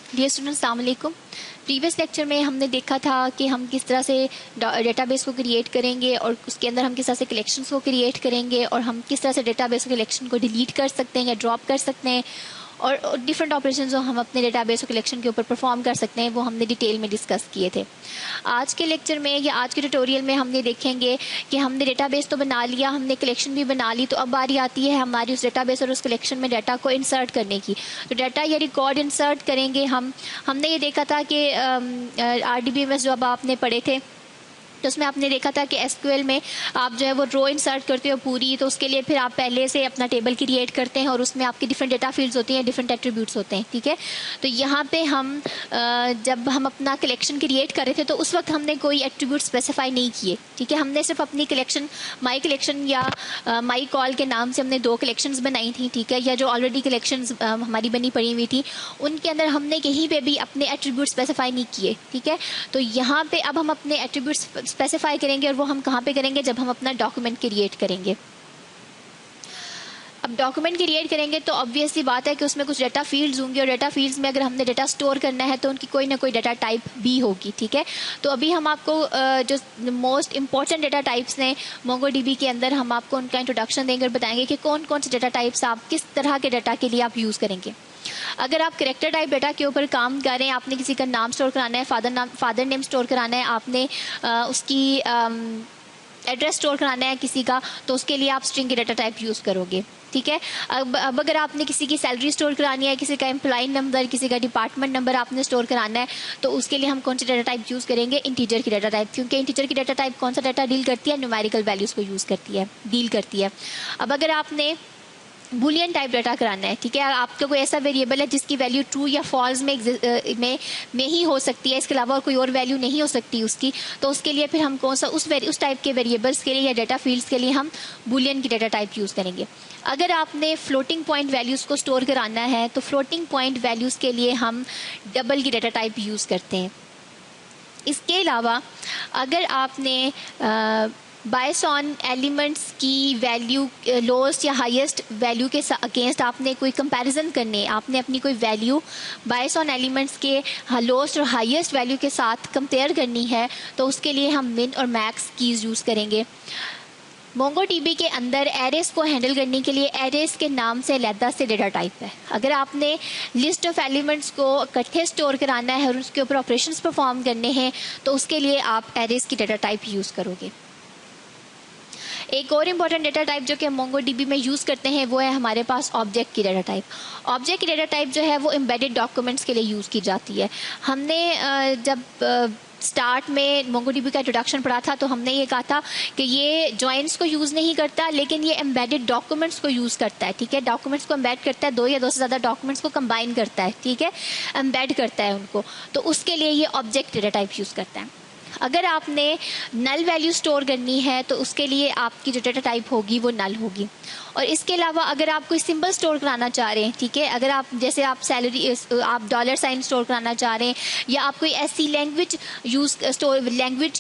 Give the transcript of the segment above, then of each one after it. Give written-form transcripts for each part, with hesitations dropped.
Dear students, अस्सलाम वालेकुम। Previous lecture में हमने देखा था कि हम किस तरह से डेटाबेस को क्रिएट करेंगे और उसके अंदर हम किस तरह से कलेक्शंस को क्रिएट करेंगे और हम किस तरह से डेटाबेस कलेक्शन को डिलीट कर सकते हैं या ड्रॉप कर सकते हैं और डिफरेंट ऑपरेशंस जो हम अपने डेटाबेस कलेक्शन के ऊपर परफॉर्म कर सकते हैं वो हमने डिटेल में डिस्कस किए थे। आज के लेक्चर में या आज के ट्यूटोरियल में हमने देखेंगे कि हमने डेटाबेस तो बना लिया, हमने कलेक्शन भी बना ली, तो अब बारी आती है हमारी उस डेटाबेस और उस कलेक्शन में डाटा को इंसर्ट करने की। तो डाटा या रिकॉर्ड इंसर्ट करेंगे हमने ये देखा था कि RDBMS जो अब आपने पढ़े थे तो उसमें आपने देखा था कि SQL में आप जो है वो रो इंसर्ट करते हो पूरी, तो उसके लिए फिर आप पहले से अपना टेबल क्रिएट करते हैं और उसमें आपके डिफरेंट डेटा फील्ड्स होती हैं, डिफरेंट एट्रीब्यूट्स होते हैं, ठीक है। तो यहाँ पे हम जब हम अपना कलेक्शन क्रिएट कर रहे थे तो उस वक्त हमने कोई एट्रीब्यूट स्पेसिफाई नहीं किए, ठीक है। हमने सिर्फ अपनी कलेक्शन माई कलेक्शन या माई कॉल के नाम से हमने 2 कलेक्शंस बनाई थी, ठीक है, या जो ऑलरेडी कलेक्शंस हमारी बनी पड़ी हुई थी उनके अंदर हमने कहीं पे भी अपने एट्रीब्यूट स्पेसिफाई नहीं किए, ठीक है। तो यहाँ पे अब हम अपने एट्रीब्यूट्स स्पेसिफाई करेंगे और वो हम कहाँ पे करेंगे, जब हम अपना डॉक्यूमेंट क्रिएट करेंगे। अब डॉक्यूमेंट क्रिएट करेंगे तो ऑब्वियसली बात है कि उसमें कुछ डाटा फील्ड्स होंगे और डाटा फील्ड्स में अगर हमने डाटा स्टोर करना है तो उनकी कोई ना कोई डाटा टाइप भी होगी, ठीक है। तो अभी हम आपको जो मोस्ट इंपॉर्टेंट डाटा टाइप्स हैं MongoDB के अंदर हम आपको उनका इंट्रोडक्शन देंगे और बताएंगे कि कौन कौन से डाटा टाइप्स आप किस तरह के डाटा के लिए आप यूज़ करेंगे। अगर आप कैरेक्टर टाइप डाटा के ऊपर काम कर रहे हैं, आपने किसी का नाम स्टोर कराना है, फादर नेम स्टोर कराना है, आपने उसकी एड्रेस स्टोर कराना है किसी का, तो उसके लिए आप स्ट्रिंग की डाटा टाइप यूज़ करोगे, ठीक है। अब अगर आपने किसी की सैलरी स्टोर करानी है, किसी का एम्प्लॉय नंबर, किसी का डिपार्टमेंट नंबर आपने स्टोर कराना है, तो उसके लिए हम कौन सी डाटा टाइप यूज़ करेंगे, इंटीजर की डाटा टाइप, क्योंकि इंटीजर की डाटा टाइप कौन सा डाटा डील करती है, न्यूमेरिकल वैल्यूज़ को यूज़ करती है, डील करती है। अब अगर आपने बूलियन टाइप डाटा कराना है, ठीक है, आपका कोई ऐसा वेरिएबल है जिसकी वैल्यू ट्रू या फॉल्स में ही हो सकती है, इसके अलावा और कोई और वैल्यू नहीं हो सकती उसकी, तो उसके लिए फिर हम कौन सा उस टाइप के वेरिएबल्स के लिए या डाटा फील्ड्स के लिए हम बूलियन की डाटा टाइप यूज़ करेंगे। अगर आपने फ्लोटिंग पॉइंट वैल्यूज़ को स्टोर कराना है तो फ्लोटिंग पॉइंट वैल्यूज़ के लिए हम डबल की डाटा टाइप यूज़ करते हैं। इसके अलावा अगर आपने बायस ऑन एलिमेंट्स की वैल्यू लोएस्ट या हाईएस्ट वैल्यू के अगेंस्ट आपने कोई कंपैरिजन करने, आपने अपनी कोई वैल्यू बायस ऑन एलिमेंट्स के लोएस्ट और हाईएस्ट वैल्यू के साथ कंपेयर करनी है, तो उसके लिए हम मिन और मैक्स कीज़ यूज़ करेंगे। MongoDB के अंदर एरेस को हैंडल करने के लिए एरेस के नाम से अलग से डाटा टाइप है। अगर आपने लिस्ट ऑफ एलिमेंट्स को इकट्ठे स्टोर कराना है और उसके ऊपर ऑपरेशंस परफॉर्म करने हैं तो उसके लिए आप एरेस की डाटा टाइप यूज़ करोगे। एक और इम्पॉर्टेंट डाटा टाइप जो कि हम MongoDB में यूज़ करते हैं वो है हमारे पास ऑब्जेक्ट की डाटा टाइप। ऑब्जेक्ट की डाटा टाइप जो है वो एम्बेडेड डॉक्यूमेंट्स के लिए यूज़ की जाती है। हमने जब स्टार्ट में MongoDB का इंट्रोडक्शन पढ़ा था तो हमने ये कहा था कि ये जॉइंट्स को यूज़ नहीं करता लेकिन ये एम्बेडेड डॉक्यूमेंट्स को यूज़ करता है, ठीक है। डॉक्यूमेंट्स को एम्बेड करता है, 2 या 2 से ज़्यादा डॉक्यूमेंट्स को कंबाइन करता है, ठीक है, एम्बेड करता है उनको, तो उसके लिए ये ऑब्जेक्ट डाटा टाइप यूज़ करता है। अगर आपने नल वैल्यू स्टोर करनी है तो उसके लिए आपकी जो डाटा टाइप होगी वो नल होगी। और इसके अलावा अगर आप कोई सिंबल स्टोर कराना चाह रहे हैं, ठीक है, अगर आप जैसे आप सैलरी आप $साइन स्टोर कराना चाह रहे हैं या आप कोई ऐसी लैंग्वेज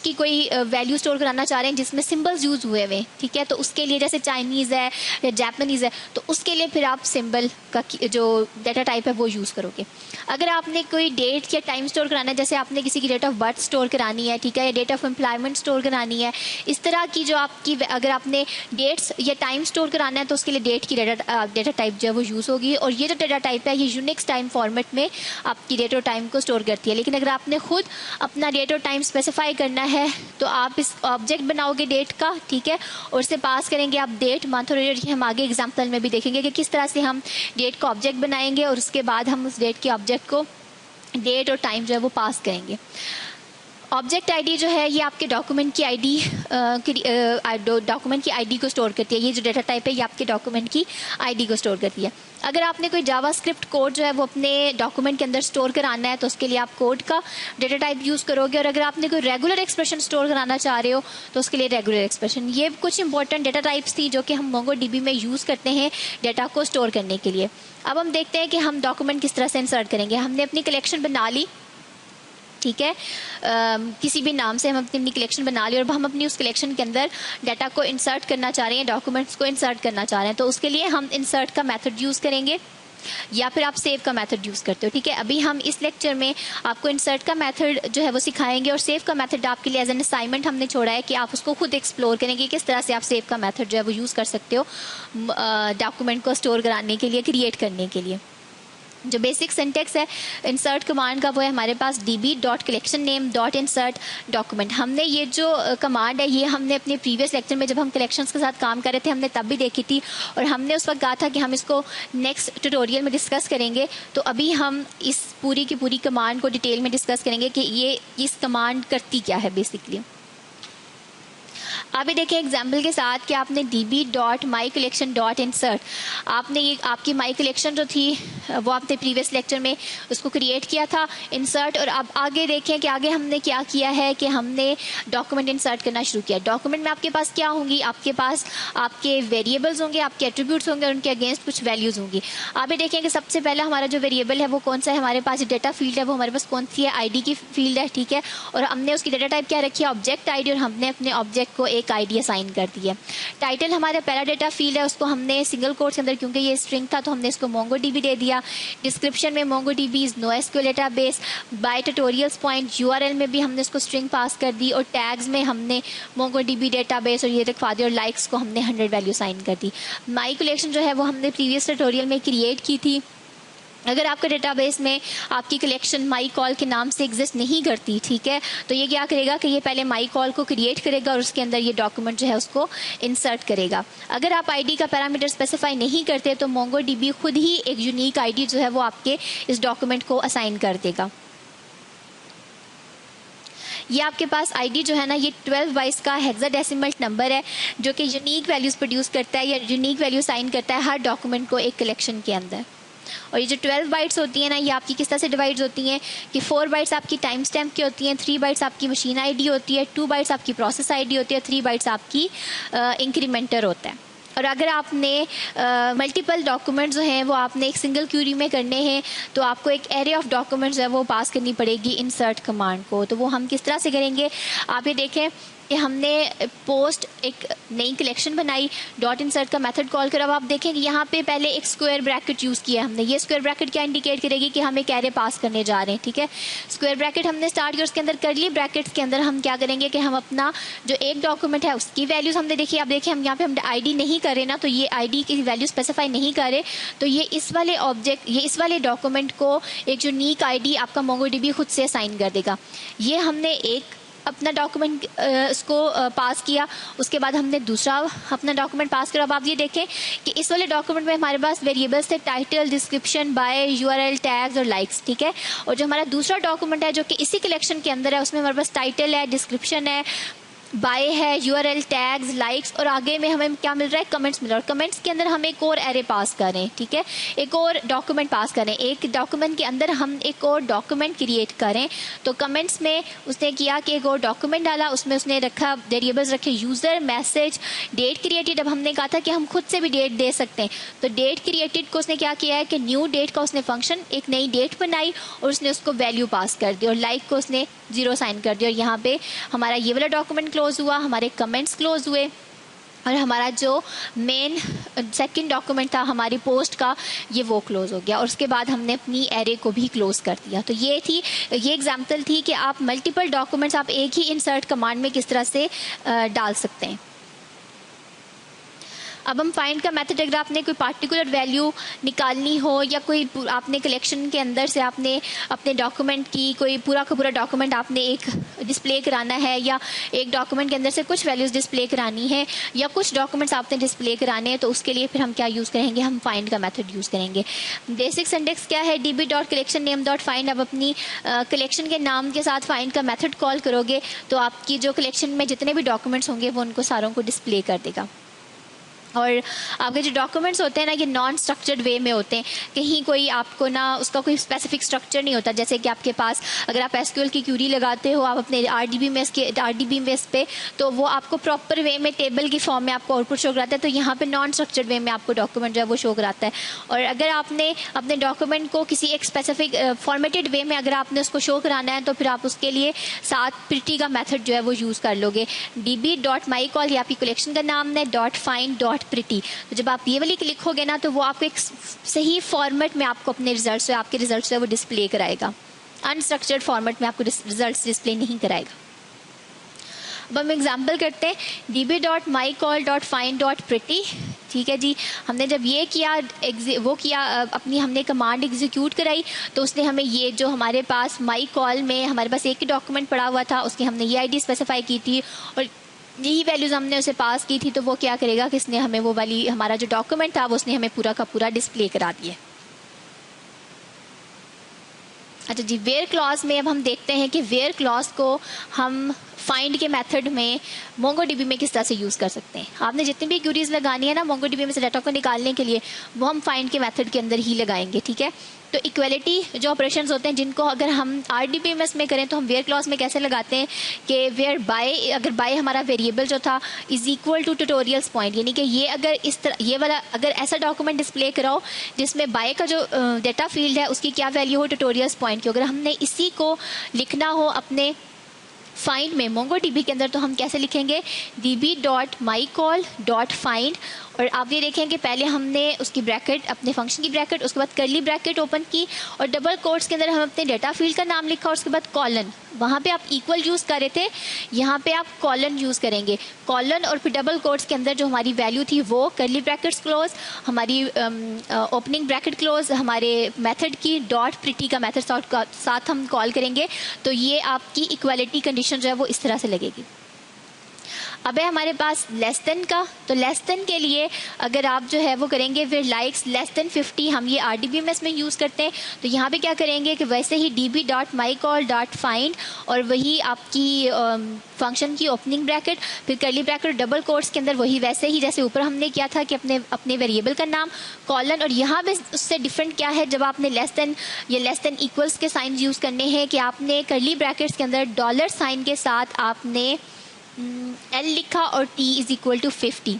की कोई वैल्यू स्टोर कराना चाह रहे हैं जिसमें सिंबल्स यूज़ हुए हुए, ठीक है, तो उसके लिए जैसे चाइनीज़ है या जापानीज़ है तो उसके लिए फिर आप सिंबल का जो डाटा टाइप है वो यूज़ करोगे। अगर आपने कोई डेट या टाइम स्टोर कराना है, जैसे आपने किसी की डेट ऑफ बर्थ स्टोर करानी है, ठीक है, या डेट ऑफ एम्प्लॉयमेंट स्टोर करानी है, इस तरह की जो आपकी अगर आपने डेट्स या टाइम स्टोर कराना है तो उसके लिए डेट की डाटा टाइप जो है वो यूज़ होगी। और ये जो डाटा टाइप है ये यूनिक्स टाइम फॉर्मेट में आपकी डेट और टाइम को स्टोर करती है। लेकिन अगर आपने खुद अपना डेट और टाइम स्पेसिफाई करना है तो आप इस ऑब्जेक्ट बनाओगे डेट का, ठीक है, और उससे पास करेंगे आप डेट, मंथ और ईयर। हम आगे एग्जाम्पल में भी देखेंगे कि किस तरह से हम डेट का ऑब्जेक्ट बनाएंगे और उसके बाद हम उस डेट के ऑब्जेक्ट को डेट और टाइम जो है वो पास करेंगे। ऑब्जेक्ट आईडी जो है ये आपके डॉक्यूमेंट की आईडी को स्टोर करती है। ये जो डाटा टाइप है ये आपके डॉक्यूमेंट की आईडी को स्टोर करती है। अगर आपने कोई जावास्क्रिप्ट कोड जो है वो अपने डॉक्यूमेंट के अंदर स्टोर कराना है तो उसके लिए आप कोड का डाटा टाइप यूज़ करोगे। और अगर आपने कोई रेगुलर एक्सप्रेशन स्टोर कराना चाह रहे हो तो उसके लिए रेगुलर एक्सप्रेशन। ये कुछ इंपॉर्टेंट डाटा टाइप्स थी जो कि हम MongoDB में यूज़ करते हैं डाटा को स्टोर करने के लिए। अब हम देखते हैं कि हम डॉक्यूमेंट किस तरह से इंसर्ट करेंगे। हमने अपनी कलेक्शन बना ली, ठीक है, किसी भी नाम से हम अपनी कलेक्शन बना ली और हम अपनी उस कलेक्शन के अंदर डाटा को इंसर्ट करना चाह रहे हैं, डॉक्यूमेंट्स को इंसर्ट करना चाह रहे हैं, तो उसके लिए हम इंसर्ट का मेथड यूज़ करेंगे। या फिर आप सेव का मेथड यूज़ करते हो, ठीक है। अभी हम इस लेक्चर में आपको इंसर्ट का मेथड जो है वो सिखाएंगे, और सेव का मेथड आपके लिए एज एन असाइनमेंट हमने छोड़ा है कि आप उसको खुद एक्सप्लोर करेंगे किस तरह से आप सेव का मेथड जो है वो यूज़ कर सकते हो डॉक्यूमेंट को स्टोर कराने के लिए, क्रिएट करने के लिए। जो बेसिक सिंटेक्स है इंसर्ट कमांड का वो है हमारे पास db.collectionname.insert डॉक्यूमेंट। हमने ये जो कमांड है ये हमने अपने प्रीवियस लेक्चर में जब हम कलेक्शंस के साथ काम कर रहे थे हमने तब भी देखी थी, और हमने उस वक्त कहा था कि हम इसको नेक्स्ट ट्यूटोरियल में डिस्कस करेंगे। तो अभी हम इस पूरी की पूरी कमांड को डिटेल में डिस्कस करेंगे कि ये इस कमांड करती क्या है बेसिकली। अभी देखें एग्जाम्पल के साथ कि आपने db.mycollection.insert आपने ये आपकी माई कलेक्शन जो थी वो आपने प्रीवियस लेक्चर में उसको क्रिएट किया था इंसर्ट, और अब आगे देखें कि आगे हमने क्या किया है कि हमने डॉक्यूमेंट इंसर्ट करना शुरू किया। डॉक्यूमेंट में आपके पास क्या होंगी, आपके पास आपके वेरिएबल्स होंगे, आपके एट्रीब्यूट्स होंगे और उनके अगेंस्ट कुछ वैल्यूज़ होंगी। अभी देखें कि सबसे पहला हमारा जो वेरिएबल है वो कौन सा है, हमारे पास डेटा फील्ड है वो हमारे पास कौन सी है, ID की फील्ड है, ठीक है। और हमने उसकी डेटा टाइप क्या रखी है, ऑब्जेक्ट ID, और हमने अपने ऑब्जेक्ट को एक ID असाइन कर दी है। टाइटल हमारा पहला डेटा फील्ड है, उसको हमने सिंगल कोट्स के अंदर क्योंकि ये स्ट्रिंग था तो हमने इसको MongoDB दे दिया। डिस्क्रिप्शन में MongoDB is NoSQL database, by tutorials point URL में भी हमने इसको स्ट्रिंग पास कर दी, और टैग्स में हमने MongoDB डेटाबेस और ये रखवा दी, और लाइक्स को हमने 100 वैल्यू साइन कर दी। माई कलेक्शन जो है वो हमने प्रीवियस ट्यूटोरियल में क्रिएट की थी। अगर आपके डेटाबेस में आपकी कलेक्शन माई कॉल के नाम से एग्जिस्ट नहीं करती, ठीक है, तो ये क्या करेगा कि ये पहले माई कॉल को क्रिएट करेगा और उसके अंदर ये डॉक्यूमेंट जो है उसको इंसर्ट करेगा। अगर आप ID का पैरामीटर स्पेसिफाई नहीं करते तो MongoDB खुद ही एक यूनिक ID जो है वो आपके इस डॉक्यूमेंट को असाइन कर देगा। ये आपके पास ID जो है ना ये 12 बाइट्स का हेक्साडेसिमल नंबर है जो कि यूनिक वैल्यूज़ प्रोड्यूस करता है या यूनिक वैल्यू साइन करता है हर डॉक्यूमेंट को एक कलेक्शन के अंदर। और ये जो 12 बाइट्स होती हैं ना ये आपकी किस तरह से डिवाइड होती हैं कि 4 बाइट्स आपकी टाइम स्टैम्प की होती हैं, 3 बाइट्स आपकी मशीन ID होती है, 2 बाइट्स आपकी प्रोसेस ID होती है, 3 बाइट्स आपकी इंक्रीमेंटर होता है। और अगर आपने मल्टीपल डॉक्यूमेंट जो हैं वो आपने एक सिंगल क्यूरी में करने हैं तो आपको एक एरे ऑफ डॉक्यूमेंट्स जो है वो पास करनी पड़ेगी इंसर्ट कमांड को। तो वो हम किस तरह से करेंगे, आप ये देखें कि हमने पोस्ट एक नई कलेक्शन बनाई, डॉट इंसर्ट का मेथड कॉल करा। अब आप देखें कि यहाँ पे पहले एक स्क्वायर ब्रैकेट यूज़ किया हमने। ये स्क्वायर ब्रैकेट क्या इंडिकेट करेगी कि हम एक एरे पास करने जा रहे हैं, ठीक है। स्क्वायर ब्रैकेट हमने स्टार्ट किया, उसके अंदर करली ब्रैकेट्स के अंदर हम क्या करेंगे कि हम अपना जो एक डॉक्यूमेंट है उसकी वैल्यूज हमने देखी। आप देखें हम यहाँ पे हम ID नहीं कर रहे ना, तो ये ID की वैल्यू स्पेसिफाई नहीं कर रहे, तो ये इस वाले ऑब्जेक्ट ये इस वाले डॉक्यूमेंट को एक यूनिक ID आपका MongoDB खुद से असाइन कर देगा। ये हमने एक अपना डॉक्यूमेंट इसको पास किया, उसके बाद हमने दूसरा अपना डॉक्यूमेंट पास किया। अब आप ये देखें कि इस वाले डॉक्यूमेंट में हमारे पास वेरिएबल्स थे title, description, by, URL, tags और लाइक्स, ठीक है। और जो हमारा दूसरा डॉक्यूमेंट है जो कि इसी कलेक्शन के अंदर है उसमें हमारे पास टाइटल है, डिस्क्रिप्शन है, बाय है, URL, टैग्स, लाइक्स और आगे में हमें क्या मिल रहा है, कमेंट्स मिल रहा है। और कमेंट्स के अंदर हम एक और एरे पास करें, ठीक है, एक और डॉक्यूमेंट पास करें, एक डॉक्यूमेंट के अंदर हम एक और डॉक्यूमेंट क्रिएट करें। तो कमेंट्स में उसने किया कि एक और डॉक्यूमेंट डाला, उसमें उसने रखा वेरिएबल्स रखे यूज़र, मैसेज, डेट क्रिएटेड। अब हमने कहा था कि हम खुद से भी डेट दे सकते हैं, तो डेट क्रिएटेड को उसने क्या किया है कि न्यू डेट का उसने फंक्शन एक नई डेट बनाई और उसने उसको वैल्यू पास कर दी और लाइक को उसने 0 साइन कर दिया। और यहाँ पे हमारा ये वाला डॉक्यूमेंट क्लोज हुआ, हमारे कमेंट्स क्लोज हुए और हमारा जो मेन सेकंड डॉक्यूमेंट था हमारी पोस्ट का ये वो क्लोज हो गया। और उसके बाद हमने अपनी एरे को भी क्लोज कर दिया। तो ये एग्जांपल थी कि आप मल्टीपल डॉक्यूमेंट्स आप एक ही इंसर्ट कमांड में किस तरह से डाल सकते हैं। अब हम फाइंड का मेथड, अगर आपने कोई पार्टिकुलर वैल्यू निकालनी हो या कोई आपने कलेक्शन के अंदर से आपने अपने डॉक्यूमेंट की कोई पूरा का पूरा डॉक्यूमेंट आपने एक डिस्प्ले कराना है या एक डॉक्यूमेंट के अंदर से कुछ वैल्यूज़ डिस्प्ले करानी है या कुछ डॉक्यूमेंट्स आपने डिस्प्ले कराने हैं, तो उसके लिए फिर हम क्या यूज़ करेंगे, हम फाइंड का मेथड यूज़ करेंगे। बेसिक सिंटेक्स क्या है, db.collectionname.find। अब अपनी कलेक्शन के नाम के साथ फाइंड का मेथड कॉल करोगे तो आपकी जो कलेक्शन में जितने भी डॉक्यूमेंट्स होंगे वो उनको सारों को डिस्प्ले कर देगा। और आपके जो डॉक्यूमेंट्स होते हैं ना ये नॉन स्ट्रक्चर्ड वे में होते हैं, कहीं कोई आपको ना उसका कोई स्पेसिफिक स्ट्रक्चर नहीं होता। जैसे कि आपके पास अगर आप SQL की क्यूरी लगाते हो आप अपने RDB बेस पे, तो वो आपको प्रॉपर वे में टेबल की फॉर्म में आपको आउटपुट शो कराता है। तो यहाँ पे नॉन स्ट्रक्चर्ड वे में आपको डॉक्यूमेंट जो है वो शो कराता है। और अगर आपने अपने डॉक्यूमेंट को किसी एक स्पेसिफिक फॉर्मेटेड वे में अगर आपने उसको शो कराना है तो फिर आप उसके लिए साथ प्रिटी का मेथड जो है वो यूज़ कर लोगे। db.mycall ये आपकी कलेक्शन का नाम है, .find डॉट प्रिटी। तो जब आप ये वाली लिखोगे ना तो वो आपको एक सही फॉर्मेट में आपको अपने रिजल्ट आपके रिजल्ट है वो डिस्प्ले कराएगा, अनस्ट्रक्चर्ड फॉर्मेट में आपको रिजल्ट डिस्प्ले नहीं कराएगा। अब हम एग्जाम्पल करते हैं db.mycall.find.pretty। ठीक है जी, हमने जब ये किया वो किया अपनी हमने कमांड एग्जीक्यूट कराई तो उसने हमें ये जो हमारे पास माई कॉल में हमारे पास एक ही डॉक्यूमेंट पड़ा हुआ था उसकी हमने ये आईडी स्पेसिफाई की थी और यही वैल्यूज़ हमने उसे पास की थी, तो वो क्या करेगा कि इसने हमें वो वाली हमारा जो डॉक्यूमेंट था वो उसने हमें पूरा का पूरा डिस्प्ले करा दिया। अच्छा जी, वेयर क्लॉज में अब हम देखते हैं कि वेयर क्लॉज को हम फाइंड के मेथड में मोंगोडीबी में किस तरह से यूज़ कर सकते हैं। आपने जितनी भी क्यूरीज लगानी है ना मोंगोडीबी में से डाटा को निकालने के लिए वो हम फाइंड के मेथड के अंदर ही लगाएंगे। ठीक है, तो इक्वलिटी जो ऑपरेशंस होते हैं जिनको अगर हम RDBMS में करें तो हम वेयर क्लॉज में कैसे लगाते हैं कि वेयर बाय, अगर बाय हमारा वेरिएबल जो था is equal to tutorials point, यानी कि ये अगर इस तरह ये वाला अगर ऐसा डॉक्यूमेंट डिस्प्ले कराओ जिसमें बाय का जो डेटा फील्ड है उसकी क्या वैल्यू हो ट्यूटोरियल्स पॉइंट की, अगर हमने इसी को लिखना हो अपने फाइंड में मोंगोडीबी के अंदर तो हम कैसे लिखेंगे db.mycall.find। और आप ये देखें कि पहले हमने उसकी ब्रैकेट अपने फंक्शन की ब्रैकेट, उसके बाद कर्ली ब्रैकेट ओपन की और डबल कोट्स के अंदर हम अपने डेटा फील्ड का नाम लिखा और उसके बाद कॉलन, वहाँ पे आप इक्वल यूज़ कर रहे थे, यहाँ पे आप कॉलन यूज़ करेंगे, कॉलन और फिर डबल कोट्स के अंदर जो हमारी वैल्यू थी वो कर्ली ब्रैकेट्स क्लोज, हमारी ओपनिंग ब्रैकेट क्लोज, हमारे मेथड की डॉट प्रिटी का मेथड साथ हम कॉल करेंगे। तो ये आपकी इक्वालिटी कंडीशन जो है वो इस तरह से लगेगी। अब है हमारे पास लेस देन का, तो लेस देन के लिए अगर आप जो है वो करेंगे फिर लाइक्स लेस देन 50, हम ये RDBMS में यूज़ करते हैं, तो यहाँ पे क्या करेंगे कि वैसे ही db.mycall.find और वही आपकी फंक्शन की ओपनिंग ब्रैकेट फिर कर्ली ब्रैकेट और डबल कोट्स के अंदर वही वैसे ही जैसे ऊपर हमने किया था कि अपने वेरिएबल का नाम कॉलन, और यहाँ पे उससे डिफरेंट क्या है जब आपने लेस देन या लेस देन इक्वल्स के साइन यूज़ करने हैं कि आपने कर्ली ब्रैकेट्स के अंदर डॉलर साइन के साथ आपने L लिखा और T इज इक्वल टू 50।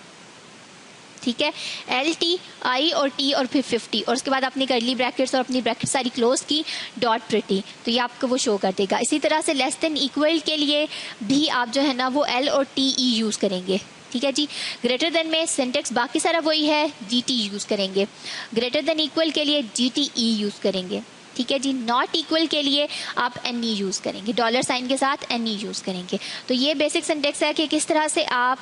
ठीक है, LTI और T और फिर 50 और उसके बाद अपनी कर्ली ब्रैकेट्स और अपनी ब्रैकेट सारी क्लोज की डॉट प्रिटी, तो ये आपको वो शो कर देगा। इसी तरह से लेस देन इक्वल के लिए भी आप जो है ना वो L और TE यूज़ करेंगे। ठीक है जी, ग्रेटर देन में सिंटेक्स बाकी सारा वही है, GT यूज़ करेंगे, ग्रेटर देन इक्वल के लिए GTE यूज़ करेंगे। ठीक है जी, नॉट इक्वल के लिए आप NE यूज़ करेंगे, डॉलर साइन के साथ NE यूज़ करेंगे। तो ये बेसिक सिंटेक्स है कि किस तरह से आप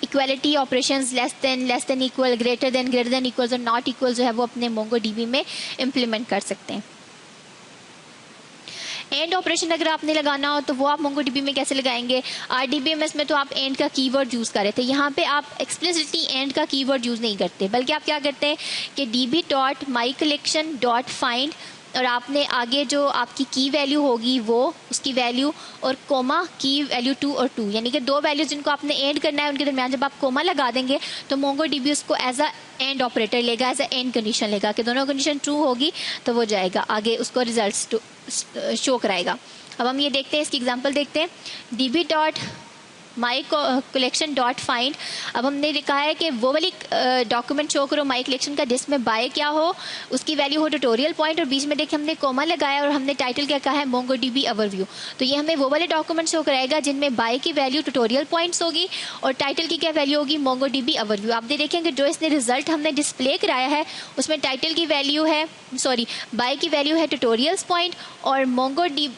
equality operations less than equal, greater than equal और नॉट इक्वल जो है वो अपने मोंगोडीबी में इम्प्लीमेंट कर सकते हैं। एंड ऑपरेशन अगर आपने लगाना हो तो वो आप मोंगोडीबी में कैसे लगाएंगे, RDBMS में तो आप एंड का कीवर्ड यूज़ कर रहे थे, यहाँ पे आप एक्सप्लिसिटली एंड का कीवर्ड यूज़ नहीं करते, बल्कि आप क्या करते हैं कि db.mycollection.find और आपने आगे जो आपकी की वैल्यू होगी वो उसकी वैल्यू और कोमा की वैल्यू 2 और 2, यानी कि दो वैल्यूज जिनको आपने एंड करना है उनके दरमियान जब आप कोमा लगा देंगे तो मोंगोडीबी उसको एज अ एंड ऑपरेटर लेगा, एज अ एंड कंडीशन लेगा कि दोनों कंडीशन ट्रू होगी तो वो जाएगा आगे, उसको रिजल्ट शो कराएगा। अब हम ये देखते हैं, इसकी एग्जाम्पल देखते हैं, db.mycollection.find। अब हमने लिखा है कि वो वाली डॉक्यूमेंट शो करो माई कलेक्शन का जिसमें बाय क्या हो, उसकी वैल्यू हो ट्यूटोरियल पॉइंट और बीच में देखिए हमने कोमा लगाया और हमने टाइटल क्या कहा है मोंगोडीबी ओवरव्यू। तो ये हमें वो वाले डॉक्यूमेंट शो कराएगा जिनमें बाय की वैल्यू ट्यूटोरियल पॉइंट्स होगी और टाइटल की क्या वैल्यू होगी मोंगोडीबी ओवरव्यू। आप देखेंगे जो इसने रिजल्ट हमने डिस्प्ले कराया है उसमें टाइटल की वैल्यू है बाय की वैल्यू है ट्यूटोरियल्स पॉइंट और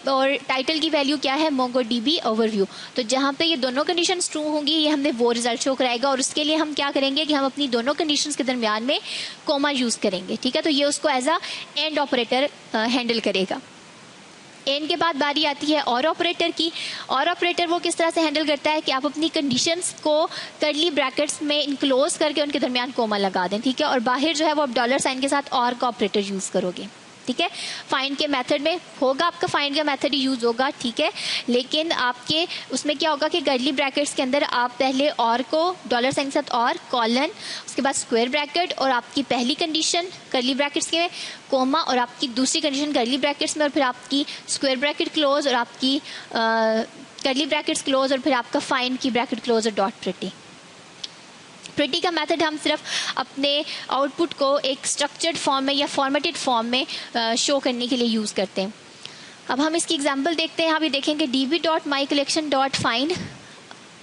और टाइटल की वैल्यू क्या है मोंगोडीबी ओवरव्यू। तो जहाँ पे ये दोनों कंडीशंस ट्रू होंगी ये हमने वो रिजल्ट शो कराएगा और उसके लिए हम क्या करेंगे कि हम अपनी दोनों कंडीशंस के दरमियान में कोमा यूज़ करेंगे। ठीक है, तो ये उसको as a and operator handle करेगा। एंड के बाद बारी आती है और ऑपरेटर की। और ऑपरेटर वो किस तरह से हैंडल करता है कि आप अपनी कंडीशंस को कर्ली ब्रैकेट्स में इनक्लोज करके उनके दरमियान कोमा लगा दें। ठीक है, और बाहर जो है वो आप डॉलर साइन के साथ और का ऑपरेटर यूज़ करोगे। ठीक है, फाइंड के मेथड में होगा आपका फाइंड का मेथड ही यूज़ होगा। ठीक है, लेकिन आपके उसमें क्या होगा कि कर्ली ब्रैकेट्स के अंदर आप पहले और को डॉलर साइन के साथ और कॉलन, उसके बाद स्क्वायर ब्रैकेट और आपकी पहली कंडीशन कर्ली ब्रैकेट्स के कोमा और आपकी दूसरी कंडीशन कर्ली ब्रैकेट्स में और फिर आपकी स्क्वायर ब्रैकेट क्लोज और आपकी कर्ली ब्रैकेट्स क्लोज और फिर आपका फाइंड की ब्रैकेट क्लोज और डॉट प्रिटी का मेथड हम सिर्फ अपने आउटपुट को एक स्ट्रक्चर्ड फॉर्म में या फॉर्मेटेड फॉर्म में शो करने के लिए यूज़ करते हैं। अब हम इसकी एग्जांपल देखते हैं। यहाँ भी देखेंगे db.mycollection.find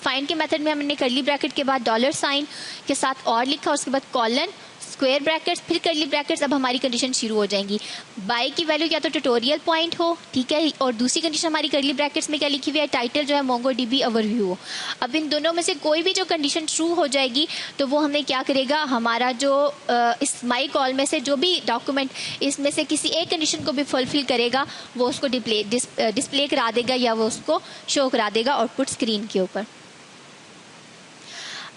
फाइंड के मेथड में हमने करली ब्रैकेट के बाद डॉलर साइन के साथ और लिखा, उसके बाद कॉलन, स्क्वायर ब्रैकेट्स, फिर करली ब्रैकेट्स। अब हमारी कंडीशन शुरू हो जाएंगी। बाय की वैल्यू या तो ट्यूटोरियल पॉइंट हो, ठीक है, और दूसरी कंडीशन हमारी करली ब्रैकेट्स में क्या लिखी हुई है, टाइटल जो है मोंगोडीबी ओवरव्यू हो। अब इन दोनों में से कोई भी जो कंडीशन ट्रू हो जाएगी तो वो हमें क्या करेगा, हमारा जो इस माई कॉल में से जो भी डॉक्यूमेंट इसमें से किसी एक कंडीशन को भी फुलफिल करेगा वो उसको डिस्प्ले करा देगा या वो उसको शो करा देगा आउटपुट स्क्रीन के ऊपर।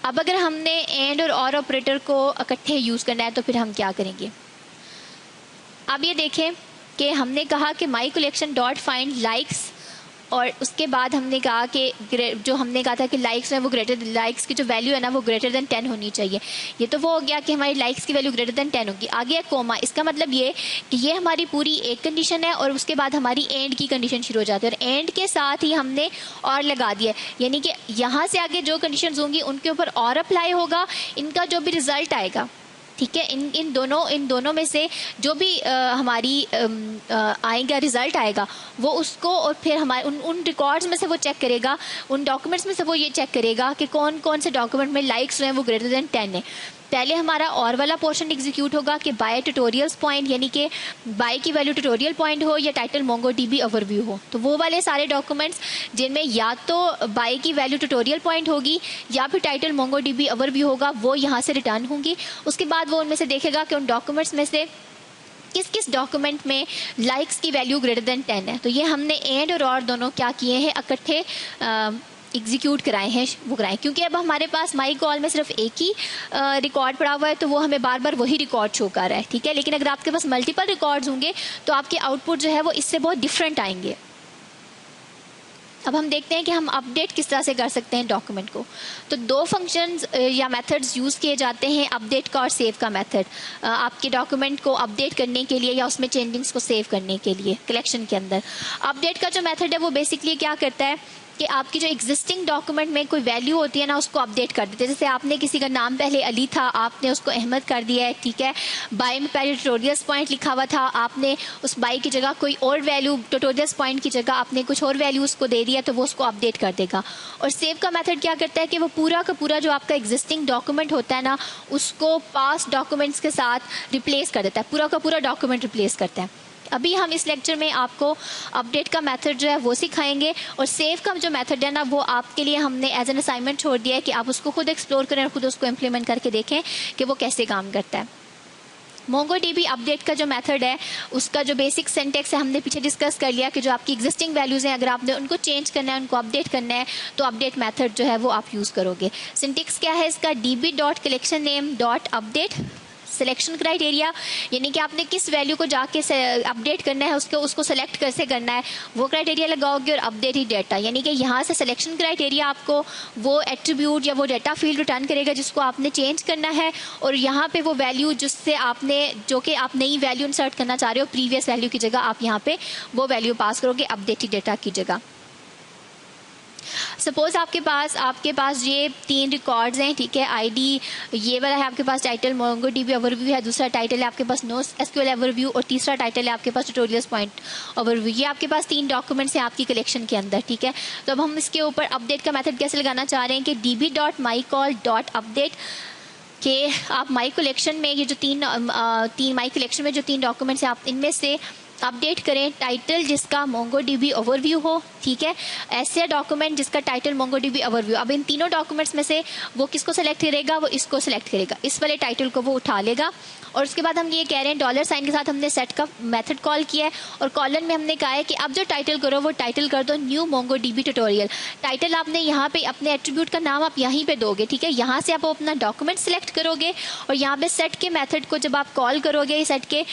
अब अगर हमने एंड और ऑपरेटर को इकट्ठे यूज़ करना है तो फिर हम क्या करेंगे। अब ये देखें कि हमने कहा कि माई कलेक्शन डॉट फाइंड लाइक्स, और उसके बाद हमने कहा कि जो हमने कहा था कि लाइक्स में वो लाइक्स की जो वैल्यू है ना वो ग्रेटर देन 10 होनी चाहिए। ये तो वो हो गया कि हमारी लाइक्स की वैल्यू ग्रेटर देन 10 होगी। आगे है कोमा, इसका मतलब ये कि ये हमारी पूरी एक कंडीशन है और उसके बाद हमारी एंड की कंडीशन शुरू हो जाती है, और एंड के साथ ही हमने और लगा दिया, यानी कि यहाँ से आगे जो कंडीशंस होंगी उनके ऊपर और अप्लाई होगा, इनका जो भी रिजल्ट आएगा, ठीक है, इन दोनों में से जो भी हमारी आएगा रिजल्ट आएगा वो उसको, और फिर हमारे उन रिकॉर्ड्स में से वो चेक करेगा, उन डॉक्यूमेंट्स में से वो ये चेक करेगा कि कौन कौन से डॉक्यूमेंट में लाइक्स हैं वो ग्रेटर देन 10 है। पहले हमारा और वाला पोर्शन एग्जीक्यूट होगा कि बाय ट्यूटोरियल्स पॉइंट, यानी कि बाय की वैल्यू ट्यूटोरियल पॉइंट हो या टाइटल मोंगोडीबी ओवरव्यू हो, तो वो वाले सारे डॉक्यूमेंट्स जिनमें या तो बाय की वैल्यू ट्यूटोरियल पॉइंट होगी या फिर टाइटल मोंगोडीबी ओवरव्यू होगा वो यहाँ से रिटर्न होंगी। उसके बाद वो उनमें से देखेगा कि उन डॉक्यूमेंट्स में से किस किस डॉक्यूमेंट में लाइक्स की वैल्यू ग्रेटर देन 10 है। तो ये हमने एंड और दोनों क्या किए हैं, इकट्ठे एग्जीक्यूट कराए हैं, वो कराएं, क्योंकि अब हमारे पास माई कॉल में सिर्फ एक ही रिकॉर्ड पड़ा हुआ है तो वो हमें बार बार वही रिकॉर्ड शो कर रहा है, ठीक है। लेकिन अगर आपके पास मल्टीपल रिकॉर्ड्स होंगे तो आपके आउटपुट जो है वो इससे बहुत डिफरेंट आएंगे। अब हम देखते हैं कि हम अपडेट किस तरह से कर सकते हैं डॉक्यूमेंट को। तो दो फंक्शंस या मेथड्स यूज़ किए जाते हैं, अपडेट का और सेव का मेथड, आपके डॉक्यूमेंट को अपडेट करने के लिए या उसमें चेंजिंग्स को सेव करने के लिए कलेक्शन के अंदर। अपडेट का जो मेथड है वो बेसिकली क्या करता है कि आपकी जो एग्जिस्टिंग डॉक्यूमेंट में कोई वैल्यू होती है ना उसको अपडेट कर देते हैं। जैसे आपने किसी का नाम पहले अली था, आपने उसको अहमद कर दिया है, ठीक है। बाय में पहले ट्यूटोरियल्स पॉइंट लिखा हुआ था, आपने उस बाय की जगह कोई और वैल्यू, ट्यूटोरियल्स पॉइंट की जगह आपने कुछ और वैल्यू उसको दे दिया तो वो उसको अपडेट कर देगा। और सेव का मेथड क्या करता है कि वो पूरा का पूरा जो आपका एग्जिस्टिंग डॉक्यूमेंट होता है ना उसको पास्ट डॉक्यूमेंट्स के साथ रिप्लेस कर देता है, पूरा का पूरा डॉक्यूमेंट रिप्लेस करता है। अभी हम इस लेक्चर में आपको अपडेट का मेथड जो है वो सिखाएंगे, और सेव का जो मेथड है ना वो आपके लिए हमने एज एन असाइनमेंट छोड़ दिया है कि आप उसको खुद एक्सप्लोर करें और खुद उसको इम्प्लीमेंट करके देखें कि वो कैसे काम करता है। मोंगोडीबी अपडेट का जो मेथड है उसका जो बेसिक सिंटैक्स है हमने पीछे डिस्कस कर लिया कि जो आपकी एग्जिस्टिंग वैल्यूज़ हैं अगर आपने उनको चेंज करना है, उनको अपडेट करना है तो अपडेट मेथड जो है वो आप यूज़ करोगे। सिंटैक्स क्या है इसका, db.collectionName.update सिलेक्शन क्राइटेरिया, यानी कि आपने किस वैल्यू को जाके अपडेट करना है उसको सेलेक्ट कैसे करना है वो क्राइटेरिया लगाओगे, और अपडेट ही डेटा, यानी कि यहाँ से सिलेक्शन क्राइटेरिया आपको वो एट्रीब्यूट या वो डेटा फील्ड रिटर्न करेगा जिसको आपने चेंज करना है, और यहाँ पे वो वैल्यू जिससे आपने जो कि आप नई वैल्यू इंसर्ट करना चाह रहे हो प्रीवियस वैल्यू की जगह आप यहाँ पे वो वैल्यू पास करोगे अपडेटेड डेटा की जगह। सपोज आपके पास ये 3 रिकॉर्ड्स हैं, ठीक है। आईडी ये वाला है आपके पास, टाइटल मोंगोडीबी ओवरव्यू है, दूसरा टाइटल है आपके पास नो एसक्यूएल ओवरव्यू, और तीसरा टाइटल है आपके पास ट्यूटोरियल्स पॉइंट ओवरव्यू। ये आपके पास 3 डॉक्यूमेंट्स हैं आपकी कलेक्शन के अंदर, ठीक है। तो अब हम इसके ऊपर अपडेट का मेथड कैसे लगाना चाह रहे हैं कि db.mycall.update के आप माई कलेक्शन में ये जो तीन माई कलेक्शन में जो 3 डॉक्यूमेंट्स हैं आप इनमें से अपडेट करें टाइटल जिसका मोंगोडीबी ओवरव्यू हो, ठीक है, ऐसे डॉक्यूमेंट जिसका टाइटल मोंगोडीबी ओवरव्यू। अब इन तीनों डॉक्यूमेंट्स में से वो किसको सेलेक्ट करेगा, वो इसको सेलेक्ट करेगा, इस वाले टाइटल को वो उठा लेगा। और उसके बाद हम ये कह रहे हैं डॉलर साइन के साथ हमने सेट का मेथड कॉल किया है, और कॉलन में हमने कहा है कि अब जो टाइटल करो वो टाइटल कर दो न्यू मोंगोडीबी ट्यूटोरियल। टाइटल आपने यहाँ पे अपने एट्रीब्यूट का नाम आप यहीं पे दोगे, ठीक है। यहाँ से आप अपना डॉक्यूमेंट सेलेक्ट करोगे और यहाँ पे सेट के मेथड को जब आप कॉल करोगे सेट के,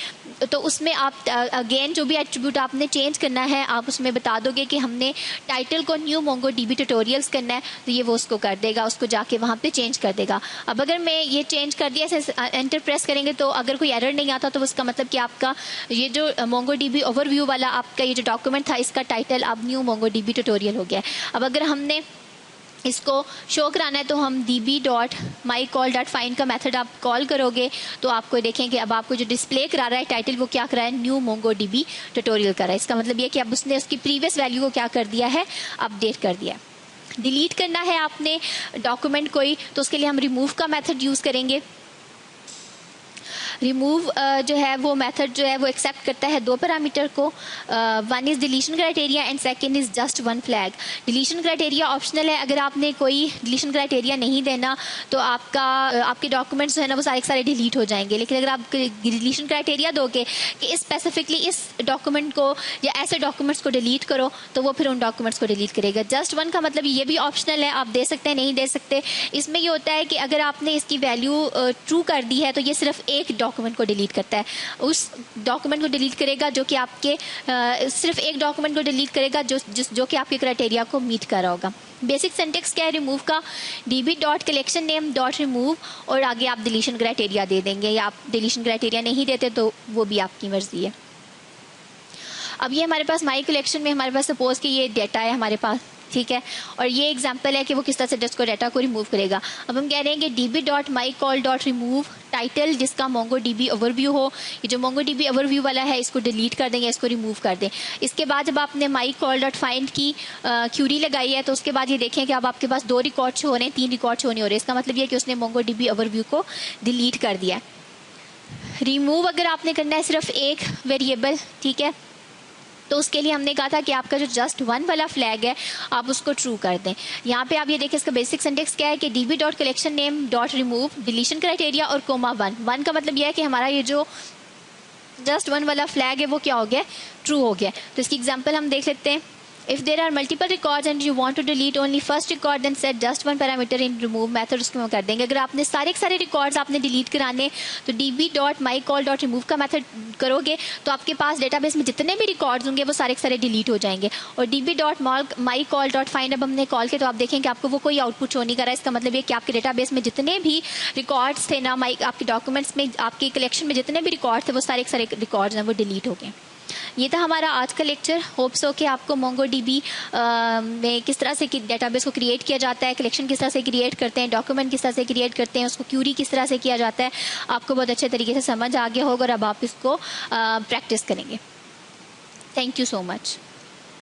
तो उसमें आप अगेन जो भी एट्रीब्यूट आपने चेंज करना है आप उसमें बता दोगे कि हमने टाइटल को न्यू मोंगोडीबी ट्यूटोरियल्स करना है, तो ये वो उसको कर देगा, उसको जाके वहाँ पे चेंज कर देगा। अब अगर मैं ये चेंज कर दिया एंटर प्रेस करेंगे तो अगर कोई एरर नहीं आता तो उसका मतलब कि आपका ये जो मोंगोडीबी ओवरव्यू वाला आपका ये जो डॉक्यूमेंट था इसका टाइटल अब न्यू मोंगोडीबी ट्यूटोरियल हो गया है। अब अगर हमने इसको शो कराना है तो हम db.mycall.find का मेथड आप कॉल करोगे तो आपको देखें कि अब आपको जो डिस्प्ले करा रहा है टाइटल वो क्या करा है, न्यू मोंगोडीबी ट्यूटोरियल करा है। इसका मतलब ये कि अब उसने उसकी प्रीवियस वैल्यू को क्या कर दिया है, अपडेट कर दिया है। डिलीट करना है आपने डॉक्यूमेंट कोई, तो उसके लिए हम रिमूव का मेथड यूज़ करेंगे। रिमूव जो है वो मेथड जो है वो एक्सेप्ट करता है दो पैरामीटर को, one is deletion criteria and second is just one flag. Deletion criteria optional है, अगर आपने कोई डिलीशन क्राइटेरिया नहीं देना तो आपके डॉक्यूमेंट्स जो है ना वो सारे डिलीट हो जाएंगे। लेकिन अगर आप डिलीशन क्राइटेरिया दोगे कि स्पेसिफिकली इस डॉक्यूमेंट को या ऐसे डॉक्यूमेंट्स को डिलीट करो, तो वो फिर उन डॉक्यूमेंट्स को डिलीट करेगा। जस्ट वन का मतलब ये भी ऑप्शनल है, आप दे सकते हैं नहीं दे सकते। इसमें ये होता है कि अगर आपने इसकी वैल्यू ट्रू कर दी है तो ये सिर्फ एक डॉक्यूमेंट को डिलीट करता है, उस डॉक्यूमेंट को डिलीट करेगा जो कि आपके सिर्फ एक डॉक्यूमेंट को डिलीट करेगा जो कि आपके क्राइटेरिया को मीट कर रहा होगा। बेसिक सिंटेक्स क्या है रिमूव का, db.collection_name.remove और आगे आप डिलीशन क्राइटेरिया दे देंगे, या आप डिलीशन क्राइटेरिया नहीं देते तो वो भी आपकी मर्जी है। अब ये हमारे पास माई कलेक्शन में हमारे पास सपोज कि ये डेटा है हमारे पास, ठीक है, और ये एग्जांपल है कि वो किस तरह से डिस्को डाटा को रिमूव करेगा। अब हम कह रहे हैं कि db.mycall.remove टाइटल जिसका MongoDB ओवरव्यू हो, ये जो MongoDB ओवरव्यू वाला है इसको डिलीट कर देंगे, इसको रिमूव कर दें। इसके बाद जब आपने mycall.find की क्यूरी लगाई है तो उसके बाद ये देखें कि अब आपके पास 2 रिकॉर्ड शो हो रहे हैं, 3 रिकॉर्ड शो नहीं हो रहे। इसका मतलब ये कि उसने MongoDB ओवरव्यू को डिलीट कर दिया। रिमूव अगर आपने करना है सिर्फ एक वेरिएबल, ठीक है, तो उसके लिए हमने कहा था कि आपका जो जस्ट वन वाला फ्लैग है आप उसको ट्रू कर दें। यहाँ पे आप ये देखें इसका बेसिक सिंटेक्स क्या है कि db.collectionname.remove डिलीशन क्राइटेरिया और कोमा 1 का मतलब यह है कि हमारा ये जो जस्ट वन वाला फ्लैग है वो क्या हो गया, ट्रू हो गया। तो इसकी एग्जांपल हम देख लेते हैं। If there are multiple records and you want to delete only first record, then set just one parameter in remove method, उसको हम कर देंगे। अगर आपने सारे रिकॉर्ड्स आपने डिलीट कराने तो db.mycall.remove का मेथड करोगे तो आपके पास डेटाबेस में जितने भी रिकॉर्ड्स होंगे वो सारे डिलीट हो जाएंगे। और db.mycall.find अब हमने कॉल के तो आप देखें कि आपको वो कोई आउटपुट शो नहीं कर रहा है। इसका मतलब ये कि आपके डेटाबेस में जितने भी रिकॉर्ड्स थे ना, आपके डॉक्यूमेंट्स में आपके कलेक्शन में जितने भी रिकॉर्ड थे वो सारे रिकॉर्ड्स हैं वो डिलीट हो गए। ये था हमारा आज का लेक्चर। होप्स हो कि आपको MongoDB में किस तरह से डेटाबेस को क्रिएट किया जाता है, कलेक्शन किस तरह से क्रिएट करते हैं, डॉक्यूमेंट किस तरह से क्रिएट करते हैं, उसको क्यूरी किस तरह से किया जाता है, आपको बहुत अच्छे तरीके से समझ आ गया होगा और अब आप इसको प्रैक्टिस करेंगे। Thank you so much.